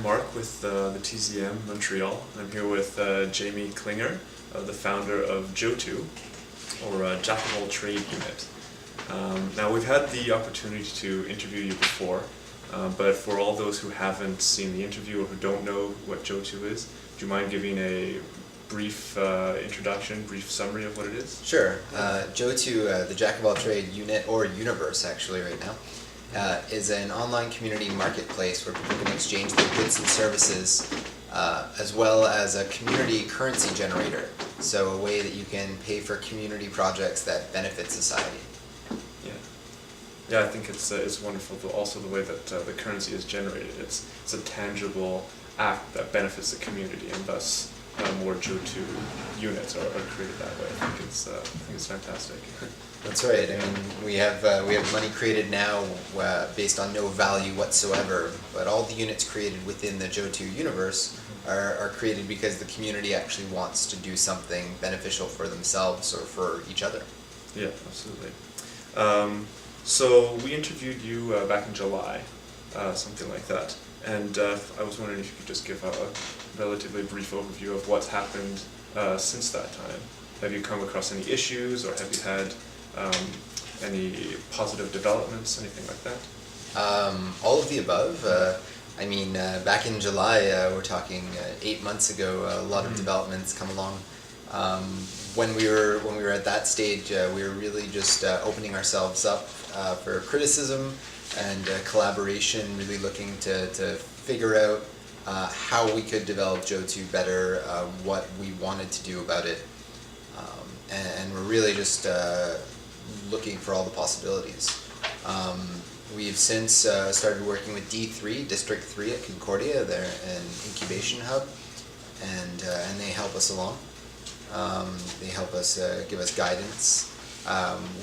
I'm Mark with the TZM Montreal. I'm here with Jamie Klinger, the founder of Joatu, or Jack of all trade unit. Now we've had the opportunity to interview you before, but for all those who haven't seen the interview or who don't know what Joatu is, do you mind giving a brief introduction, brief summary of what it is? Sure. Joatu, the Jack of all trade unit, or universe actually right now, is an online community marketplace where people can exchange their goods and services, as well as a community currency generator. So a way that you can pay for community projects that benefit society. Yeah, I think it's wonderful. Also, the way that the currency is generated, it's a tangible act that benefits the community, and thus more Joatu units are created that way. I think it's fantastic. That's right. I mean, we have money created now based on no value whatsoever, but all the units created within the Joatu universe are created because the community actually wants to do something beneficial for themselves or for each other. Yeah, absolutely. So we interviewed you back in July, something like that, and I was wondering if you could just give a relatively brief overview of what's happened since that time. Have you come across any issues, or have you had any positive developments, anything like that? All of the above. I mean, back in July, we're talking 8 months ago, a lot of developments come along. When we were at that stage, we were really just opening ourselves up for criticism and collaboration, really looking to figure out how we could develop Joatu better, what we wanted to do about it, and we're really just looking for all the possibilities. We've since started working with D3, District 3 at Concordia. They're an incubation hub, and they help us along. They help us, give us guidance.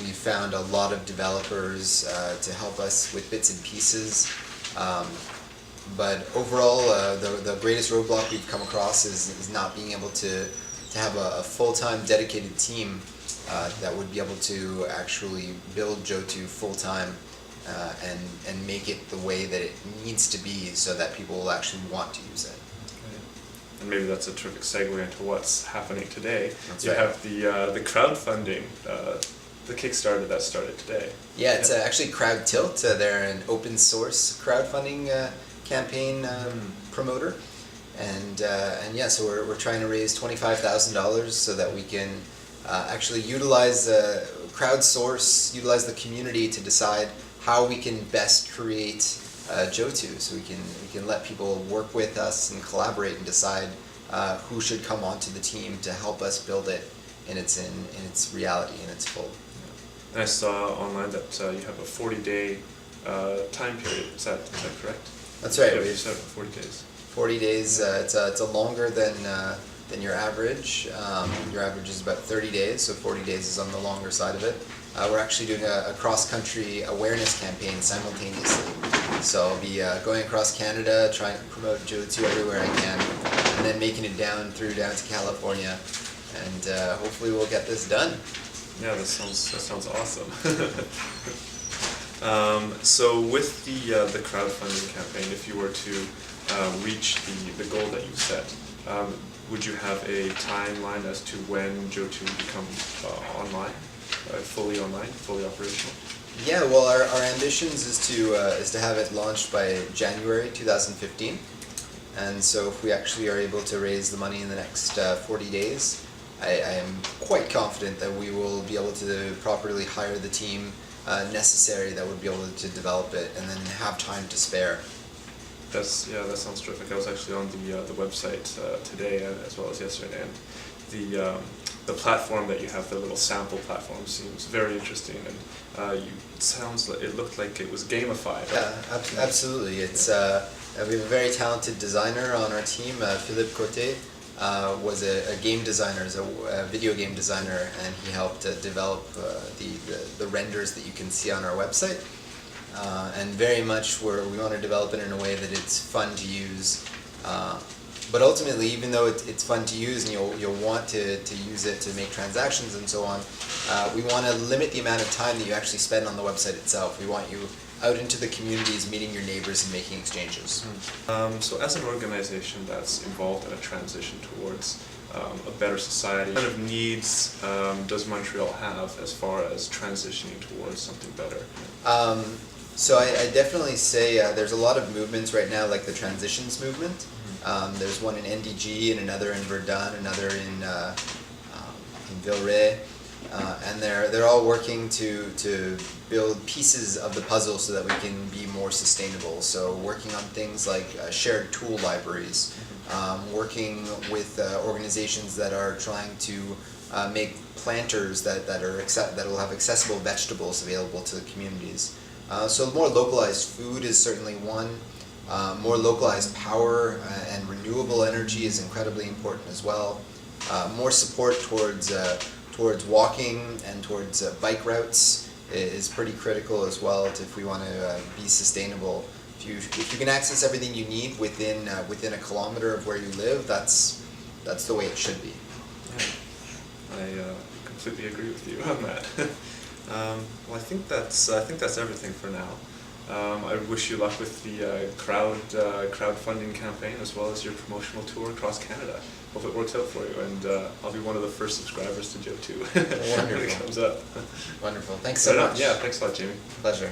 We found a lot of developers to help us with bits and pieces. But overall, the greatest roadblock we've come across is not being able to have a full-time dedicated team that would be able to actually build Joatu full-time and make it the way that it needs to be so that people will actually want to use it. And maybe that's a terrific segue into what's happening today. That's you right. have the crowdfunding, the Kickstarter that started today. Yeah, it's actually CrowdTilt. They're an open source crowdfunding campaign promoter, and yeah, so we're trying to raise $25,000 so that we can actually utilize utilize the community to decide how we can best create Joatu, so we can let people work with us and collaborate and decide who should come onto the team to help us build it in its reality, in its full. And I saw online that you have a 40-day time period. Is that correct? That's right. Yeah, you said 40 days. 40 days. It's a longer than your average. Your average is about 30 days, so 40 days is on the longer side of it. We're actually doing a cross-country awareness campaign simultaneously. So I'll be going across Canada, trying to promote Joatu everywhere I can, and then making it down to California, and hopefully we'll get this done. Yeah, that sounds awesome. So with the crowdfunding campaign, if you were to reach the goal that you set, would you have a timeline as to when Joatu will become online, fully operational? Yeah, well, our ambitions is to have it launched by January 2015, and so if we actually are able to raise the money in the next 40 days, I am quite confident that we will be able to properly hire the team necessary that would be able to develop it, and then have time to spare. That sounds terrific. I was actually on the website today as well as yesterday, and the platform that you have, the little sample platform, seems very interesting, and it looked like it was gamified. Yeah, absolutely. It's we have a very talented designer on our team. Philippe Cote was a game designer, a video game designer, and he helped develop the renders that you can see on our website. And very much we want to develop it in a way that it's fun to use. But ultimately, even though it's fun to use and you'll want to use it to make transactions and so on, we want to limit the amount of time that you actually spend on the website itself. We want you out into the communities, meeting your neighbors and making exchanges. So as an organization that's involved in a transition towards a better society, what kind of needs does Montreal have as far as transitioning towards something better? So I definitely say there's a lot of movements right now, like the transitions movement. There's one in NDG and another in Verdun, another in Villeray, and they're all working to build pieces of the puzzle so that we can be more sustainable. So working on things like shared tool libraries, working with organizations that are trying to make planters that will have accessible vegetables available to the communities. So more localized food is certainly one. More localized power and renewable energy is incredibly important as well. More support towards walking and towards bike routes is pretty critical as well if we want to be sustainable. If you can access everything you need within a kilometer of where you live, that's the way it should be. Yeah. I completely agree with you on that. Well, I think that's everything for now. I wish you luck with the crowdfunding campaign as well as your promotional tour across Canada. Hope it works out for you, and I'll be one of the first subscribers to Joatu when it comes up. Wonderful. Thanks so much. Yeah, thanks a lot, Jamie. Pleasure.